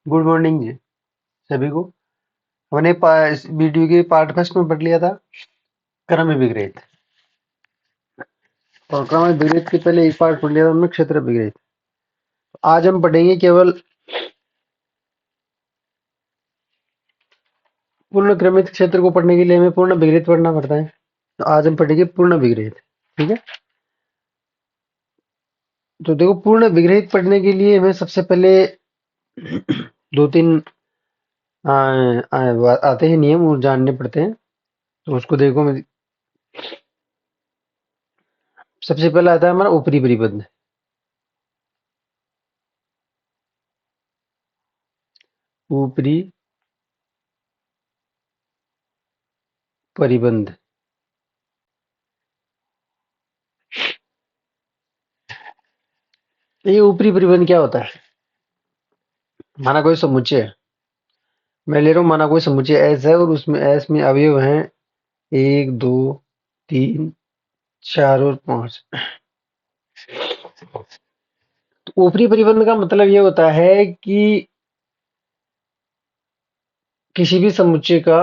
Good morning जी सभी को। हमने इस वीडियो के पार्ट फर्स्ट में पढ़ लिया था क्रम विपरीत। और क्रम विपरीत के पहले एक पार्ट पढ़ लिया था हमने क्षेत्र विपरीत। आज हम पढ़ेंगे केवल पूर्ण क्रमित क्षेत्र को पढ़ने के लिए हमें पूर्ण विपरीत पढ़ना पड़ता है। तो आज हम पढ़ेंगे पूर्ण विपरीत। ठीक है, तो देखो पूर्ण विपरीत पढ़ने के लिए हमें सबसे पहले दो तीन आते हैं नियम, वो जानने पड़ते हैं। तो उसको देखो, मैं सबसे पहला आता है हमारा ऊपरी परिबंध। ऊपरी परिबंध, ये ऊपरी परिबंध क्या होता है? माना कोई समुच्चय है, मैं ले रहा हूँ, माना कोई समुच्चय एस है और उसमें एस में अवयव हैं 1 2 3 4 और 5। तो ऊपरी परिबंध का मतलब ये होता है कि किसी भी समुच्चय का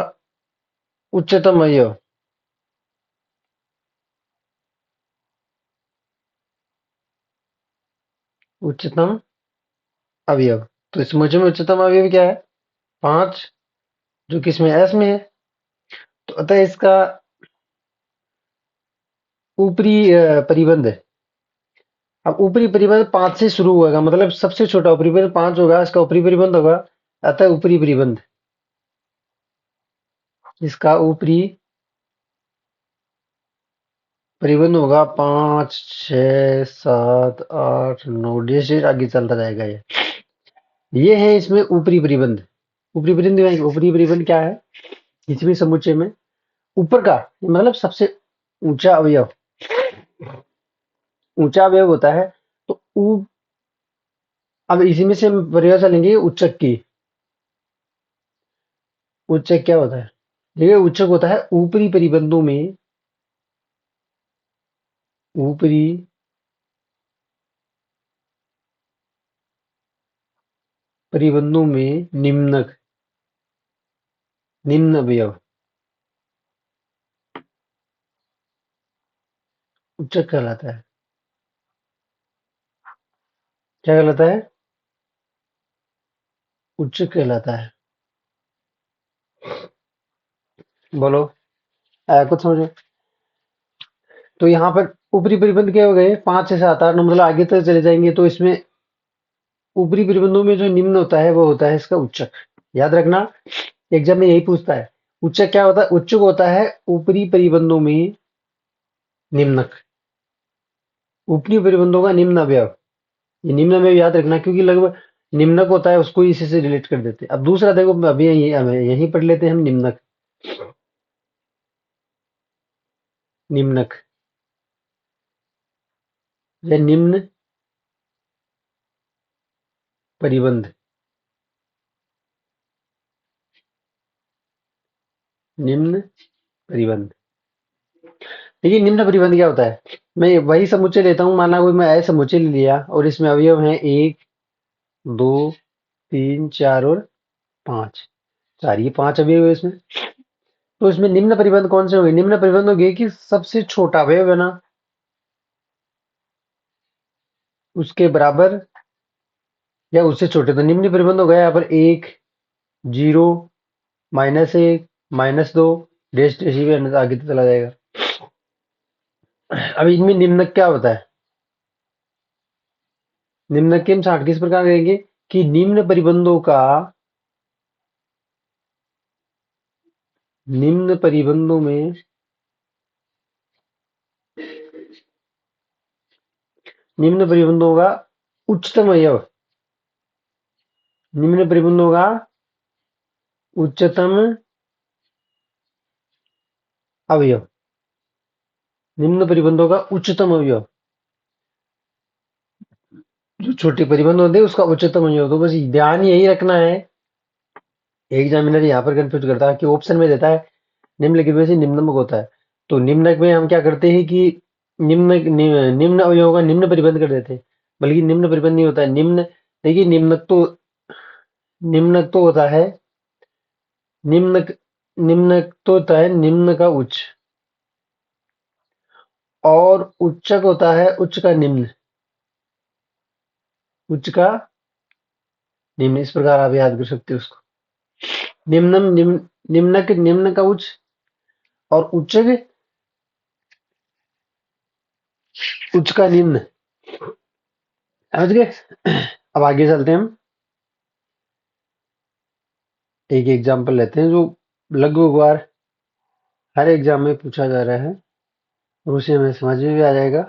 उच्चतम अवयव उच्चतम अवयव तो इस समुच्चय में उच्चतम अवयव क्या है? 5, जो कि इसमें एस में है। तो अतः इसका ऊपरी परिबंध है। अब ऊपरी परिबंध 5 से शुरू होगा, मतलब सबसे छोटा ऊपरी परिबंध 5 होगा, इसका ऊपरी परिबंध होगा। अतः ऊपरी परिबंध, इसका ऊपरी परिबंध होगा 5 6 7 8 9, जैसे आगे चलता जाएगा। ये है इसमें ऊपरी परिबंध। ऊपरी परिबंध क्या है? किसी भी समुच्चय में ऊपर का, मतलब सबसे ऊंचा अवयव, ऊंचा अवयव होता है। तो अब इसी में से हम परिभाषा लेंगे उच्चक की। उच्चक क्या होता है? देखिए, उच्चक होता है ऊपरी परिबंधों में, ऊपरी परिबंधों में निम्न अवयव उच्चक कहलाता है। क्या कहलाता है? उच्चक कहलाता है। बोलो, आया कुछ समझो? तो यहाँ पर ऊपरी परिबंध क्या हो गए? 5 6 7 8 9, मतलब आगे तक चले जाएंगे तो इसमें ऊपरी परिबंधों में जो निम्न होता है वो होता है इसका उच्चक। याद रखना, एग्जाम में यही पूछता है। उच्चक क्या होता है? उच्चक होता है ऊपरी परिबंधों में निम्नक, ऊपरी परिबंधों का निम्न अवयव। ये निम्न अवयव याद रखना, क्योंकि लगभग निम्नक होता है उसको इसी से रिलेट कर देते हैं। अब दूसरा देखो, अभी यही पढ़ लेते हैं हम। निम्नक, निम्नक या निम्न परिबंध। निम्न परिबंध, देखिए निम्न परिबंध क्या होता है? मैं वही समुच्चय लेता हूँ, माना कोई मैं ऐसा समुच्चय ले लिया और इसमें अवयव हैं 1 2 3 4 और 5। चार, ये 5 अवयव है इसमें। तो इसमें निम्न परिबंध कौन से होंगे? निम्न परिबंध होंगे कि सबसे छोटा अवयव है ना, उसके बराबर या उससे छोटे। तो निम्न परिबंध हो गया यहाँ पर 1 0 -1 -2 डैश डैश, ये आगे तो चला जाएगा। अब इनमें निम्नक क्या होता है? निम्नक के हम 60 किस प्रकार करेंगे कि निम्न परिबंधों का, निम्न परिबंधों में निम्न परिबंधों का उच्चतम अवयव, निम्न परिबंधों का उच्चतम अवयव, निम्न परिबंधों का उच्चतम अवयव, जो छोटे परिबंध होते हैं उसका उच्चतम अवयव। तो बस ध्यान यही रखना है। एग्जामिनर यहाँ पर कंफ्यूज करता है कि ऑप्शन में देता है निम्नलिखित में से निम्नक होता है। तो निम्नक में हम क्या करते हैं कि निम्न अवयवों का निम्न परिबंध कर देते हैं, बल्कि निम्न परिबंध नहीं होता है, निम्न। देखिए निम्नक तो निम्नक तो होता है निम्नक निम्नक तो होता है निम्न का उच्च, और उच्चक होता है उच्च का निम्न, उच्च का निम्न। इस प्रकार आप याद कर सकते हो उसको। निम्नम निम्न, निम्नक निम्न का उच्च, और उच्चक उच्च का निम्न। समझ गए? अब आगे चलते हैं हम। एक एग्जांपल लेते हैं जो लगभग बार हर एग्जाम में पूछा जा रहा है, और उसे हमें समझ में भी आ जाएगा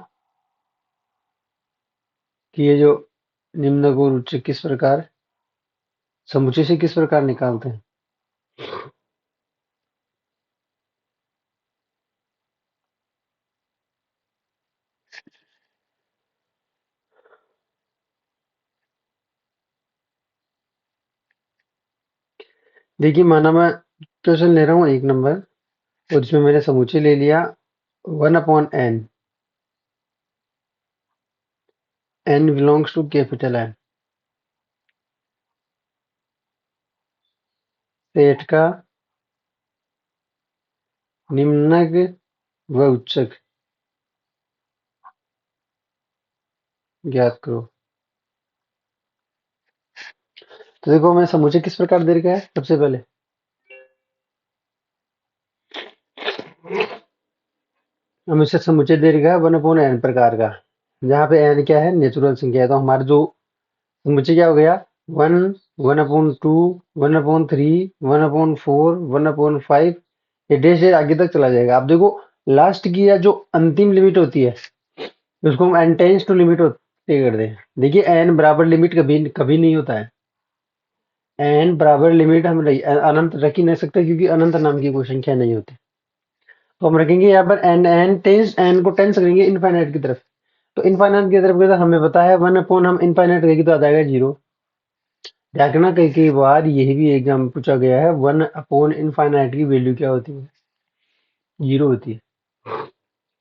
कि ये जो निम्न और उच्च किस प्रकार समुच्चय से किस प्रकार निकालते हैं। देखिए, माना मैं क्वेश्चन ले रहा हूँ 1 नंबर, और इसमें मैंने समुच्चय ले लिया 1/n। n belongs to capital N। Set का निम्नक व उच्चक ज्ञात करो। तो देखो, हमें समुच्चय किस प्रकार दे रखा है। सबसे पहले हमें इससे समुच्चय दे रखा है 1/n प्रकार का, जहाँ पे n क्या है, नेचुरल संख्या है। तो हमारा जो समुच्चय क्या हो गया, 1, 1/2, 1/3, 1/4, 1/5, ये डैश डैश आगे तक चला जाएगा। आप देखो, लास्ट की या जो अंतिम लिमिट होती है उसको हम n टेंस टू लिमिट होते कर दें। देखिए, n बराबर लिमिट कभी कभी नहीं होता है। n बराबर लिमिट हम अनंत रख ही नहीं सकते, क्योंकि अनंत नाम की कोई संख्या नहीं होती। तो हम रखेंगे यहाँ पर n को टेंस करेंगे इनफाइनाइट की तरफ। तो इनफाइनाइट की तरफ तो हमें पता है 1 हम इनफाइनाइट करेंगे तो आ जाएगा 0। ध्यान रखना, कई बार यही भी एग्जाम में पूछा गया है, 1/इनफाइनाइट की वैल्यू क्या होती है, 0 होती है।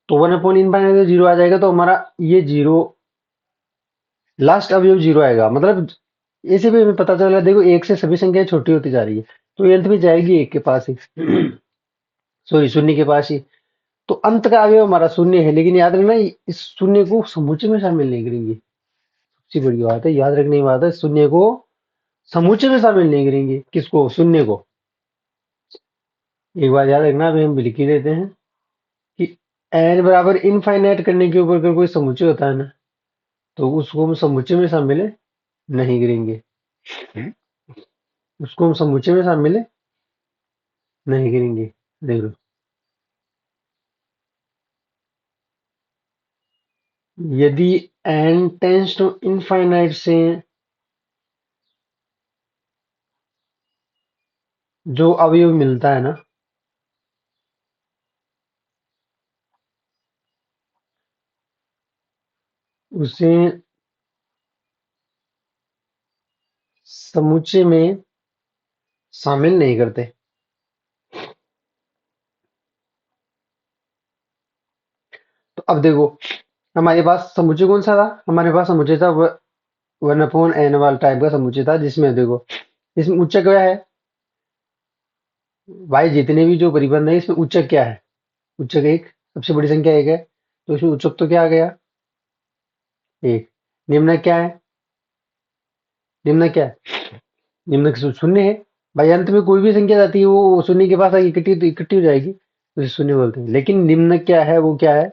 तो 1/इनफाइनाइट 0 आ जाएगा, तो हमारा ये 0 लास्ट अवयव 0 आएगा। मतलब ऐसे भी हमें पता चला, देखो 1 से सभी संख्याएं छोटी होती जा रही है, तो ये अंत में जाएगी 1 के पास ही सॉरी, शून्य के पास ही। तो अंत का अवयव हमारा शून्य है, लेकिन याद रखना, इस शून्य को समुच्चय में शामिल नहीं करेंगे। सबसे बड़ी बात है, याद रखने की बात है, शून्य को समुच्चय में शामिल नहीं करेंगे। किसको? शून्य को। एक बार याद रखना, अभी हम लिख ही देते हैं कि n बराबर इनफाइनाइट करने के ऊपर अगर कोई समुच्चय होता है ना, तो उसको हम समुच्चय में शामिल नहीं करेंगे। उसको हम समुच्चय में शामिल नहीं करेंगे। देख लो, यदि n टेंस टू इनफाइनाइट से जो अवयव मिलता है ना, उसे समुच्चय में शामिल नहीं करते। तो अब देखो, हमारे पास समुच्चय कौन सा था? हमारे पास समुच्चय था 1/n वाला टाइप का समुच्चय था, जिसमें देखो, इसमें उच्चक क्या है भाई, जितने भी जो परिबंध है इसमें उच्चक क्या है? उच्चक एक, सबसे बड़ी संख्या एक है, तो इसमें उच्चक तो क्या आ गया? एक। निम्नक क्या है? निम्नक क्या है? निम्नक शून्य है। भाई, अंत में कोई भी संख्या जाती है वो शून्य के पास आके इकट्ठी तो इकट्ठी हो जाएगी, तो इसे शून्य बोलते हैं। लेकिन निम्नक क्या है, वो क्या है?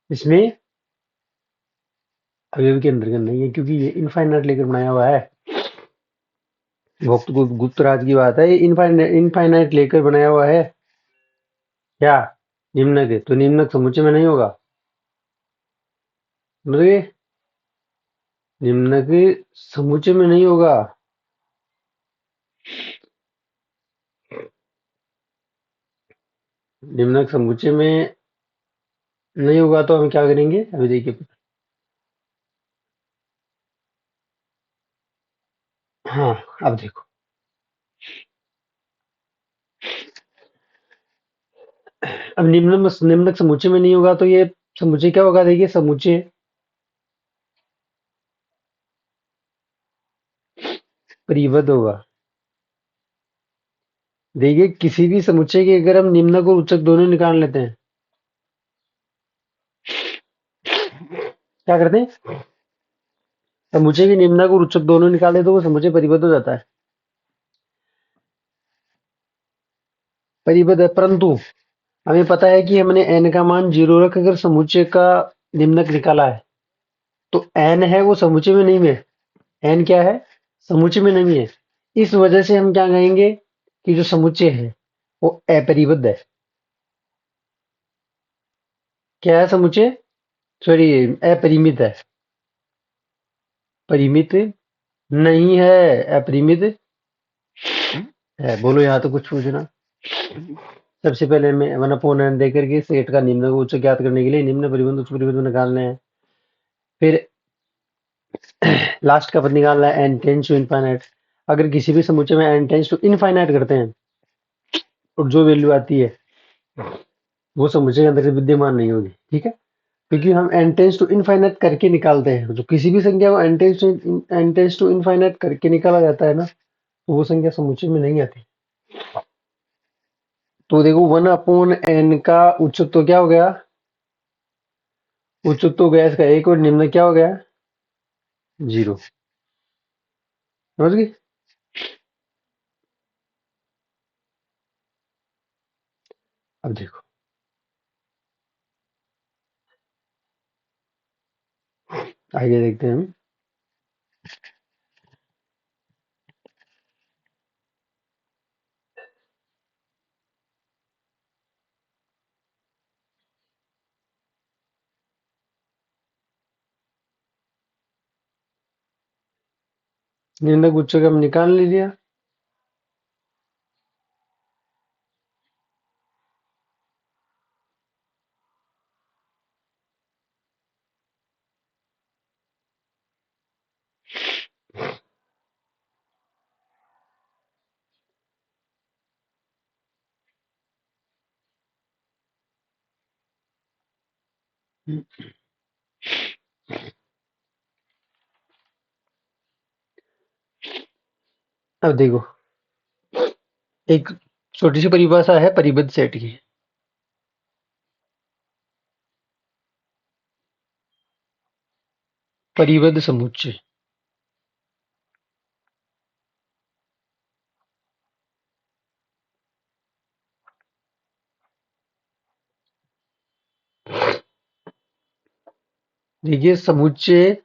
इसमें अवयव के अंतर्गत नहीं है, क्योंकि ये इनफाइनाइट लेकर बनाया हुआ है। गुप्त राज की बात है, ये इनफाइनाइट लेकर बनाया हुआ है। क्या? निम्नक है, तो निम्नक समुच्चय में नहीं होगा। मतलब निम्नक समुच्चय में नहीं होगा। निम्नक समुच्चय में नहीं होगा, तो हम क्या करेंगे? अभी देखिए, हाँ, अब देखो, अब निम्नक समुच्चय में नहीं होगा, तो ये समुच्चय क्या होगा? देखिए, समुच्चय परिबद्ध होगा। देखिए किसी भी समुच्चय के अगर हम निम्नक और उच्चक दोनों निकाल लेते हैं, क्या करते हैं, समुच्चय के निम्नक और उच्चक दोनों निकाले तो वो समुच्चय परिबद्ध हो जाता है। परिबद्ध है, परंतु हमें पता है कि हमने n का मान 0 रख अगर समुच्चय का निम्नक निकाला है, तो n है वो समुच्चय में नहीं है। n क्या है, समुच्चय में नहीं है। इस वजह से हम क्या कहेंगे कि जो समुच्चय है वो अपरिबद्ध है। क्या है समुच्चय, सॉरी, अपरिमित है। परिमित नहीं है, अपरिमित है। बोलो यहाँ तो कुछ पूछना। सबसे पहले मैं 1/n दे करके सेट का निम्न को उच्च ज्ञात करने के लिए निम्न परिबंध उच्च परिबंध निकालने हैं। फिर लास्ट का पद निकालना है n टेंस टू इनफाइनाइट। अगर किसी भी समुच्चय में n टेंस टू इनफाइनाइट करते हैं और जो वैल्यू आती है वो समुच्चय के अंदर से विद्यमान नहीं होगी। ठीक है, क्योंकि हम n टेंस टू इनफाइनाइट करके निकालते हैं। जो किसी भी संख्या को n टेंस टू इनफाइनाइट करके निकाला जाता है ना, तो वो संख्या समुच्चय में नहीं आती। तो देखो 1/n का उच्चक तो क्या हो गया, उच्चक तो गया इसका 1 और निम्न क्या हो गया, 0। समझ गए। अब देखो आगे देखते हैं हम। निम्नक उच्चक हम निकाल लिया। अब देखो एक छोटी सी परिभाषा है परिबद्ध सेट की। परिबद्ध समुच्चय देखिए समुच्चय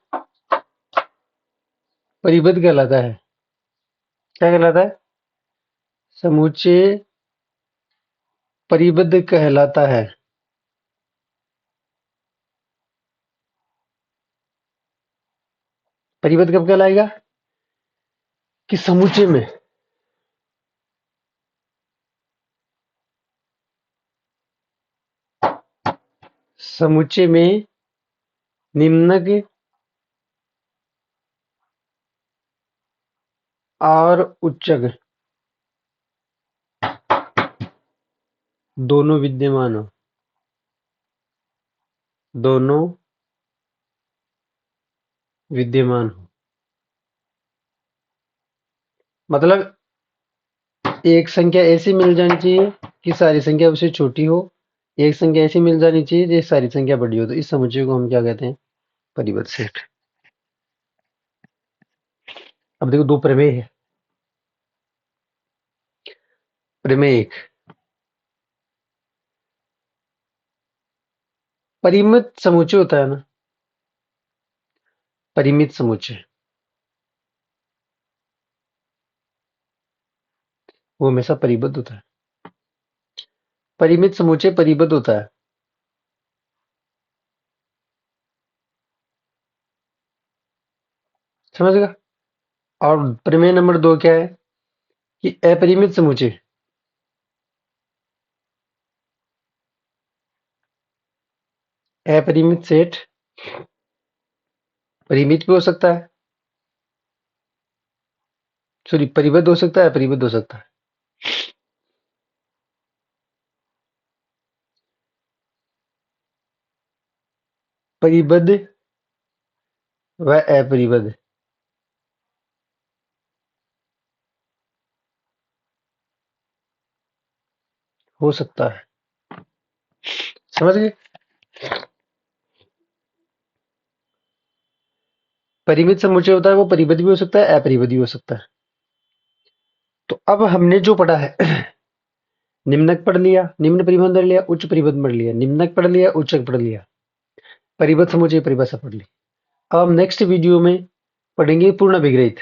परिबद्ध कहलाता है। क्या कहलाता है, समुच्चय परिबद्ध कहलाता है। परिबद्ध कब कहलाएगा, कि समुच्चय में निम्नक और उच्चक दोनों विद्यमान हो, दोनों विद्यमान हो। मतलब एक संख्या ऐसी मिल जानी चाहिए कि सारी संख्या उससे छोटी हो, एक संख्या ऐसी मिल जानी चाहिए जो सारी संख्या बड़ी हो। तो इस समुच्चय को हम क्या कहते हैं, परिबद्ध सेट। अब देखो दो प्रमेय है। प्रमेय एक, परिमित समुच्चय होता है ना, परिमित समुच्चय वो हमेशा परिबद्ध होता है। परिमित समुच्चय परिबद्ध होता है। समझ गया। और प्रमेय नंबर 2 क्या है, कि अपरिमित समुच्चय अपरिमित सेट परिमित भी हो सकता है, सॉरी परिबद्ध हो सकता है, अपरिबद्ध हो सकता है। परिबद्ध व अपरिबद्ध हो सकता है। समझ गए? परिमित समुच्चय होता है वो परिबद्ध भी हो सकता है, अपरिबद्ध भी हो सकता है। तो अब हमने जो पढ़ा है निम्नक पढ़ लिया, निम्न परिबंध पढ़ लिया, उच्च परिबंध पढ़ लिया, निम्नक पढ़ लिया, उच्चक पढ़ लिया, परिबद्ध समुच्चय परिभाषा पढ़ ली। अब हम नेक्स्ट वीडियो में पढ़ेंगे पूर्ण विग्रहित।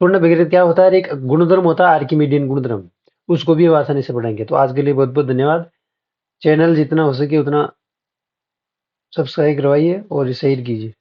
पूर्ण विग्रहित क्या होता है? एक गुणधर्म होता है आर्किमिडियन गुणधर्म, उसको भी हम आसानी से पढ़ेंगे। तो आज के लिए बहुत बहुत धन्यवाद। चैनल जितना हो सके उतना सब्सक्राइब करवाइए और शेयर कीजिए।